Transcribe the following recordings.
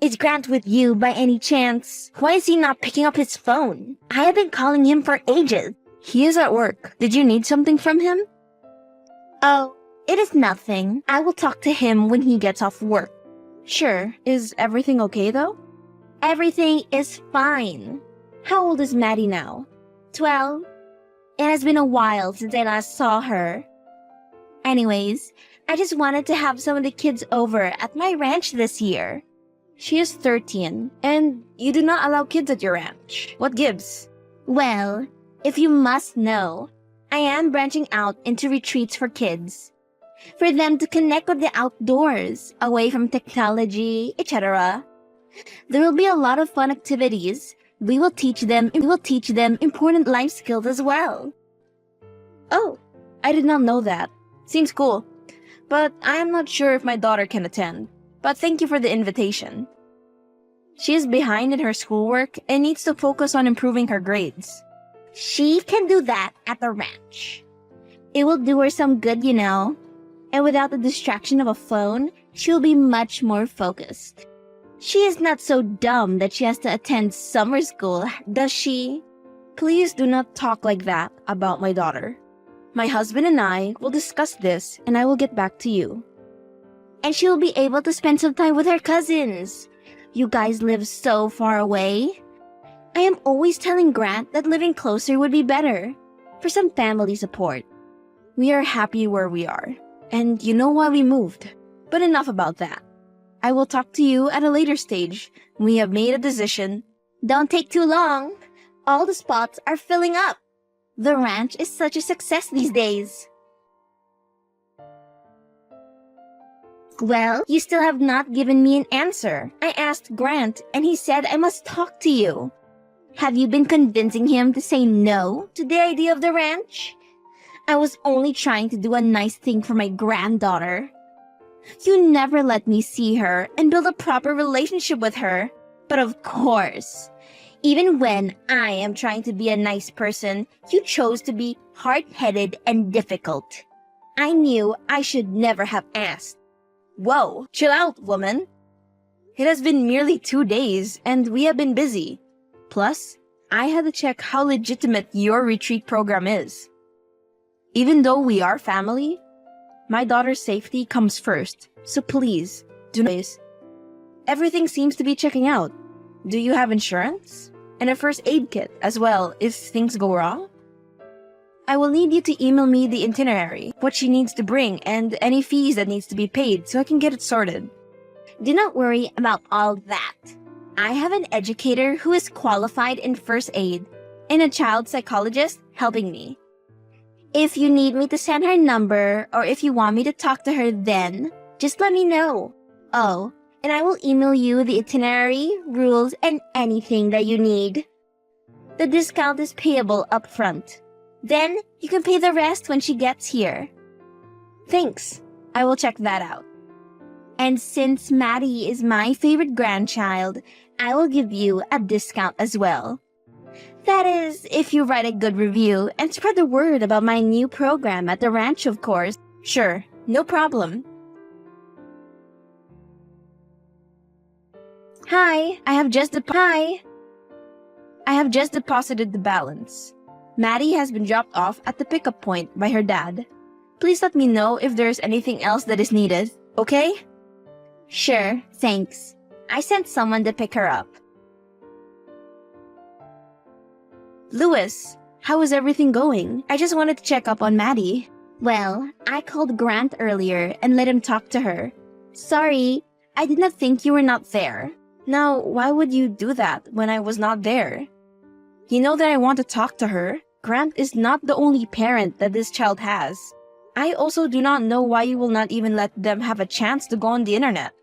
Is Grant with you by any chance? Why is he not picking up his phone? I have been calling him for ages. He is at work. Did you need something from him? Oh, it is nothing. I will talk to him when he gets off work. Sure. Is everything okay though? Everything is fine. How old is Maddie now? 12. It has been a while since I last saw her. Anyways, I just wanted to have some of the kids over at my ranch this year. She is 13, and you do not allow kids at your ranch. What gives? Well, if you must know, I am branching out into retreats for kids. For them to connect with the outdoors, away from technology, etc. There will be a lot of fun activities. We will teach them important life skills as well. Oh, I did not know that. Seems cool. But I am not sure if my daughter can attend. But thank you for the invitation. She is behind in her schoolwork and needs to focus on improving her grades. She can do that at the ranch. It will do her some good, you know. And without the distraction of a phone, she'll be much more focused. She is not so dumb that she has to attend summer school, does she? Please do not talk like that about my daughter. My husband and I will discuss this and I will get back to you. And she will be able to spend some time with her cousins. You guys live so far away. I am always telling Grant that living closer would be better for some family support. We are happy where we are, and you know why we moved. But enough about that. I will talk to you at a later stage. We have made a decision. Don't take too long. All the spots are filling up. The ranch is such a success these days. Well, you still have not given me an answer. I asked Grant, and he said I must talk to you. Have you been convincing him to say no to the idea of the ranch? I was only trying to do a nice thing for my granddaughter. You never let me see her and build a proper relationship with her. But of course, even when I am trying to be a nice person, you chose to be hard-headed and difficult. I knew I should never have asked. Whoa, chill out, woman. It has been merely 2 days, and we have been busy. Plus, I had to check how legitimate your retreat program is. Even though we are family, my daughter's safety comes first, so please, do not. Everything seems to be checking out. Do you have insurance? And a first aid kit as well if things go wrong? I will need you to email me the itinerary, what she needs to bring, and any fees that needs to be paid so I can get it sorted. Do not worry about all that. I have an educator who is qualified in first aid and a child psychologist helping me. If you need me to send her number or if you want me to talk to her then, just let me know. Oh, and I will email you the itinerary, rules, and anything that you need. The discount is payable up front. Then, you can pay the rest when she gets here. Thanks. I will check that out. And since Maddie is my favorite grandchild, I will give you a discount as well. That is, if you write a good review and spread the word about my new program at the ranch, of course. Sure, no problem. Hi, I have just deposited the balance. Maddie has been dropped off at the pickup point by her dad. Please let me know if there is anything else that is needed, okay? Sure, thanks. I sent someone to pick her up. Louis, how is everything going? I just wanted to check up on Maddie. Well, I called Grant earlier and let him talk to her. Sorry, I did not think you were not there. Now, why would you do that when I was not there? You know that I want to talk to her. Grant is not the only parent that this child has. I also do not know why you will not even let them have a chance to go on the internet.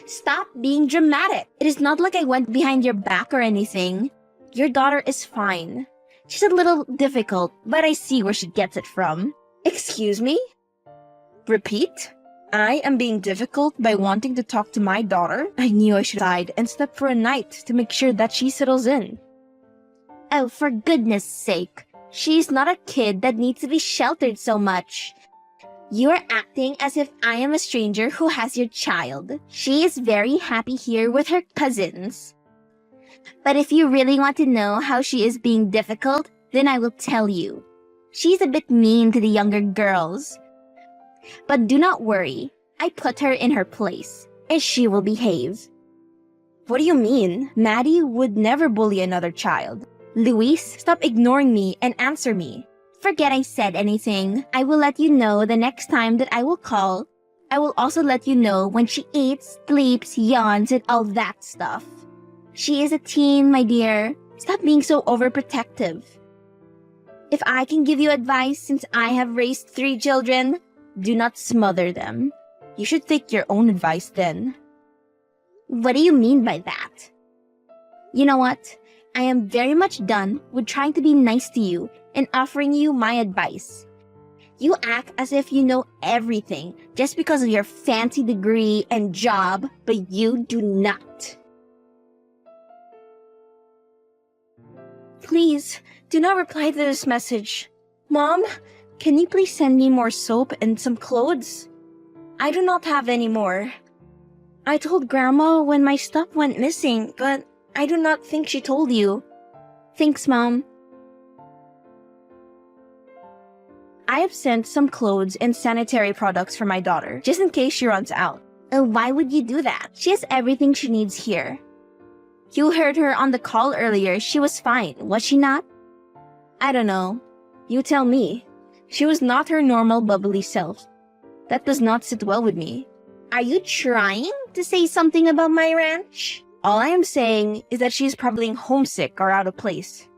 Stop being dramatic. It is not like I went behind your back or anything. Your daughter is fine. She's a little difficult, but I see where she gets it from. Excuse me? Repeat? I am being difficult by wanting to talk to my daughter? I knew I should hide and step for a night to make sure that she settles in. Oh, for goodness sake. She's not a kid that needs to be sheltered so much. You're acting as if I am a stranger who has your child. She is very happy here with her cousins. But if you really want to know how she is being difficult, then I will tell you. She's a bit mean to the younger girls. But do not worry. I put her in her place, and she will behave. What do you mean? Maddie would never bully another child. Luis, stop ignoring me and answer me. Forget I said anything. I will let you know the next time that I will call. I will also let you know when she eats, sleeps, yawns, and all that stuff. She is a teen, my dear. Stop being so overprotective. If I can give you advice since I have raised 3 children, do not smother them. You should take your own advice then. What do you mean by that? You know what? I am very much done with trying to be nice to you and offering you my advice. You act as if you know everything just because of your fancy degree and job, but you do not. Please, do not reply to this message. Mom, can you please send me more soap and some clothes? I do not have any more. I told Grandma when my stuff went missing, but I do not think she told you. Thanks, Mom. I have sent some clothes and sanitary products for my daughter, just in case she runs out. Why would you do that? She has everything she needs here. You heard her on the call earlier. She was fine, was she not? I don't know. You tell me. She was not her normal bubbly self. That does not sit well with me. Are you trying to say something about my ranch? All I am saying is that she is probably homesick or out of place.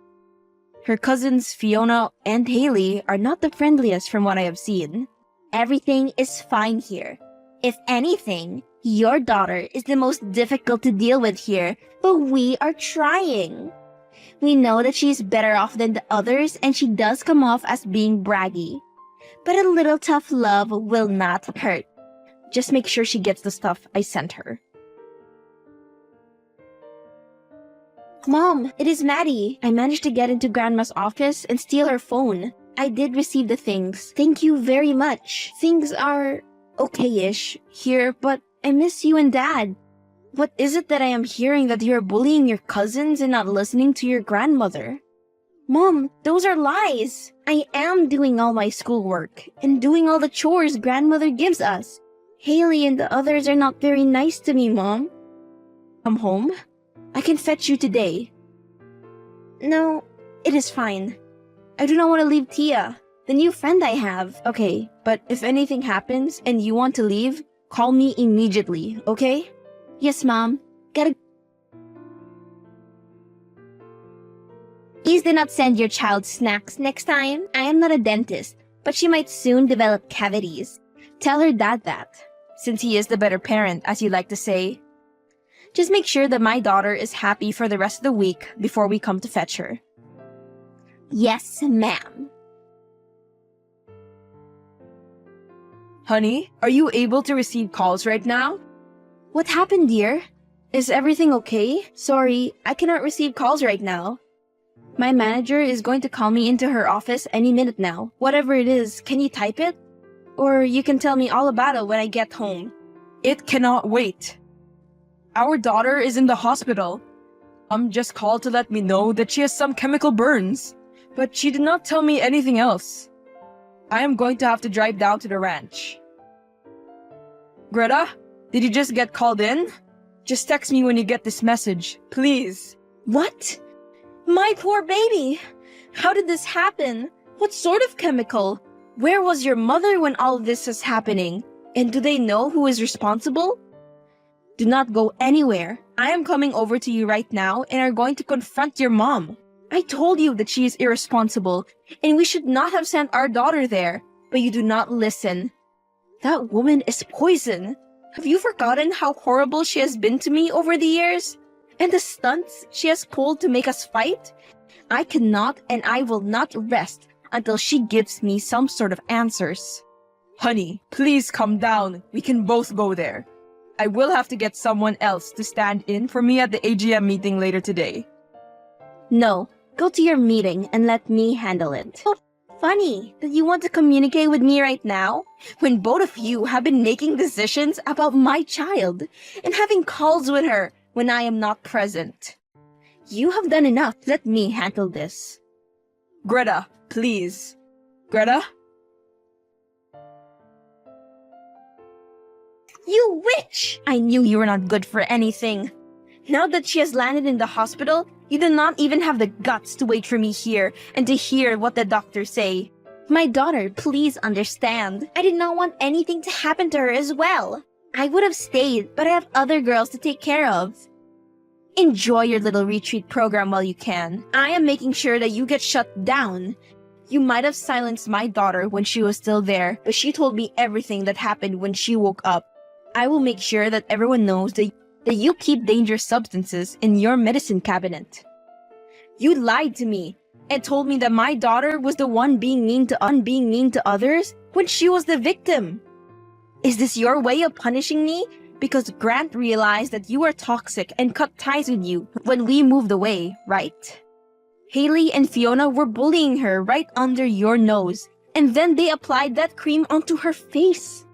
Her cousins Fiona and Haley are not the friendliest from what I have seen. Everything is fine here. If anything, your daughter is the most difficult to deal with here, but we are trying. We know that she's better off than the others and she does come off as being braggy. But a little tough love will not hurt. Just make sure she gets the stuff I sent her. Mom, it is Maddie. I managed to get into Grandma's office and steal her phone. I did receive the things. Thank you very much. Things are okay-ish here, but I miss you and Dad. What is it that I am hearing that you're bullying your cousins and not listening to your grandmother? Mom, those are lies. I am doing all my schoolwork and doing all the chores Grandmother gives us. Haley and the others are not very nice to me, Mom. Come home? I can fetch you today. No, it is fine. I do not want to leave Tia, the new friend I have. Okay, but if anything happens and you want to leave, call me immediately, okay? Yes, Mom. Please do not send your child snacks next time. I am not a dentist, but she might soon develop cavities. Tell her dad that, since he is the better parent, as you like to say. Just make sure that my daughter is happy for the rest of the week before we come to fetch her. Yes, ma'am. Honey, are you able to receive calls right now? What happened, dear? Is everything okay? Sorry, I cannot receive calls right now. My manager is going to call me into her office any minute now. Whatever it is, can you type it? Or you can tell me all about it when I get home. It cannot wait. Our daughter is in the hospital. Just called to let me know that she has some chemical burns, but she did not tell me anything else. I am going to have to drive down to the ranch. Greta, did you just get called in? Just text me when you get this message, please. What? My poor baby! How did this happen? What sort of chemical? Where was your mother when all of this was happening? And do they know who is responsible? Do not go anywhere. I am coming over to you right now and are going to confront your mom. I told you that she is irresponsible and we should not have sent our daughter there, but you do not listen. That woman is poison. Have you forgotten how horrible she has been to me over the years? And the stunts she has pulled to make us fight? I cannot and I will not rest until she gives me some sort of answers. Honey, please calm down. We can both go there. I will have to get someone else to stand in for me at the AGM meeting later today. No, go to your meeting and let me handle it. funny that you want to communicate with me right now when both of you have been making decisions about my child and having calls with her when I am not present. You have done enough. Let me handle this. Greta, please. Greta? You witch! I knew you were not good for anything. Now that she has landed in the hospital, you do not even have the guts to wait for me here and to hear what the doctors say. My daughter, please understand. I did not want anything to happen to her as well. I would have stayed, but I have other girls to take care of. Enjoy your little retreat program while you can. I am making sure that you get shut down. You might have silenced my daughter when she was still there, but she told me everything that happened when she woke up. I will make sure that everyone knows that you keep dangerous substances in your medicine cabinet. You lied to me and told me that my daughter was the one being mean to others when she was the victim. Is this your way of punishing me? Because Grant realized that you are toxic and cut ties with you when we moved away, right? Haley and Fiona were bullying her right under your nose, and then they applied that cream onto her face.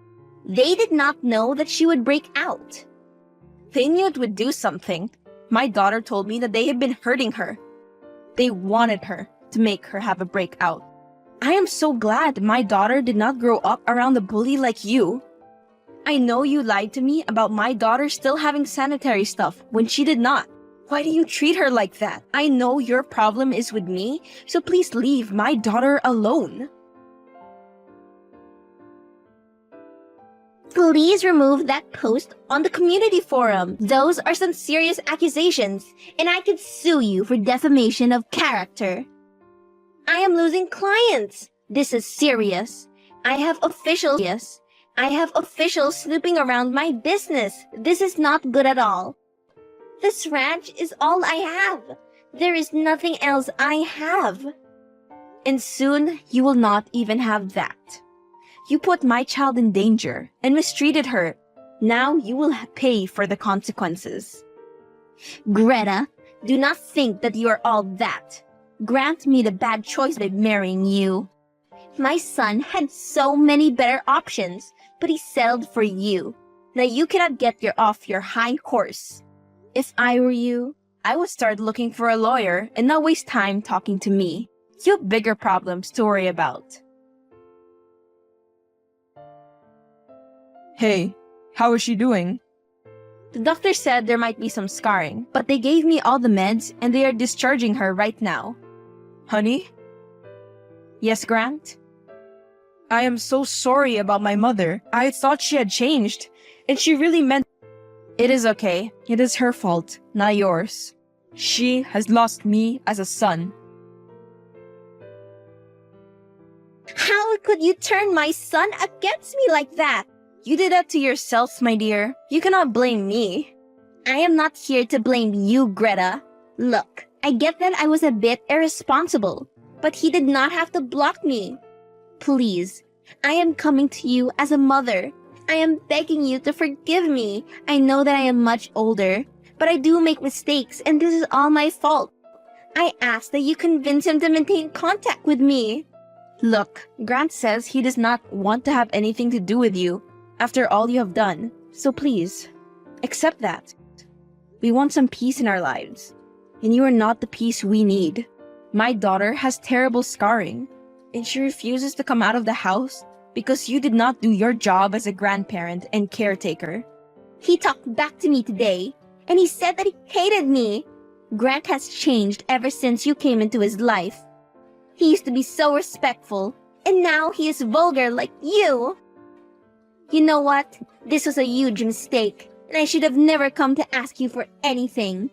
They did not know that she would break out. They knew it would do something. My daughter told me that they had been hurting her. They wanted her to make her have a breakout. I am so glad my daughter did not grow up around a bully like you. I know you lied to me about my daughter still having sanitary stuff when she did not. Why do you treat her like that? I know your problem is with me, so please leave my daughter alone. Please remove that post on the community forum. Those are some serious accusations, and I could sue you for defamation of character. I am losing clients. This is serious. I have officials snooping around my business. This is not good at all. This ranch is all I have. There is nothing else I have. And soon you will not even have that. You put my child in danger and mistreated her. Now you will pay for the consequences. Greta, do not think that you are all that. Grant made a bad choice by marrying you. My son had so many better options, but he settled for you. Now you cannot get off your high horse. If I were you, I would start looking for a lawyer and not waste time talking to me. You have bigger problems to worry about. Hey, how is she doing? The doctor said there might be some scarring, but they gave me all the meds and they are discharging her right now. Honey? Yes, Grant? I am so sorry about my mother. I thought she had changed, and she really meant... It is okay. It is her fault, not yours. She has lost me as a son. How could you turn my son against me like that? You did that to yourself, my dear. You cannot blame me. I am not here to blame you, Greta. Look, I get that I was a bit irresponsible, but he did not have to block me. Please, I am coming to you as a mother. I am begging you to forgive me. I know that I am much older, but I do make mistakes and this is all my fault. I ask that you convince him to maintain contact with me. Look, Grant says he does not want to have anything to do with you after all you have done. So please, accept that. We want some peace in our lives, and you are not the peace we need. My daughter has terrible scarring, and she refuses to come out of the house because you did not do your job as a grandparent and caretaker. He talked back to me today, and he said that he hated me. Grant has changed ever since you came into his life. He used to be so respectful, and now he is vulgar like you. You know what? This was a huge mistake, and I should have never come to ask you for anything.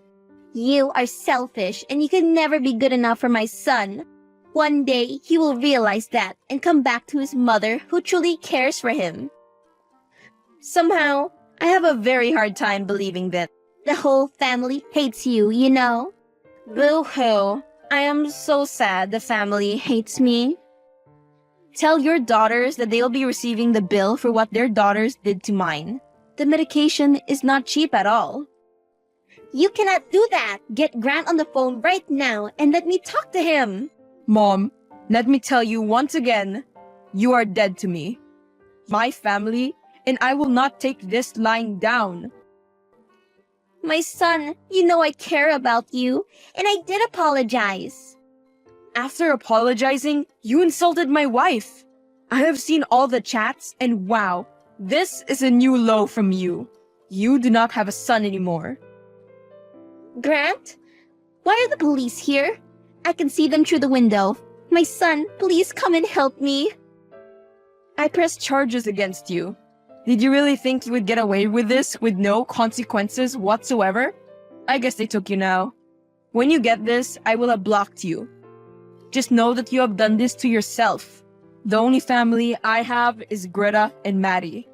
You are selfish, and you can never be good enough for my son. One day, he will realize that and come back to his mother who truly cares for him. Somehow, I have a very hard time believing that. The whole family hates you, you know? Boo-hoo. I am so sad the family hates me. Tell your daughters that they will be receiving the bill for what their daughters did to mine. The medication is not cheap at all. You cannot do that. Get Grant on the phone right now and let me talk to him. Mom, Let me tell you once again, you are dead to me, my family, and I will not take this lying down. My son, you know I care about you, and I did apologize. After apologizing, you insulted my wife. I have seen all the chats, and wow, this is a new low from you. You do not have a son anymore. Grant, why are the police here? I can see them through the window. My son, please come and help me. I pressed charges against you. Did you really think you would get away with this with no consequences whatsoever? I guess they took you now. When you get this, I will have blocked you. Just know that you have done this to yourself. The only family I have is Greta and Maddie.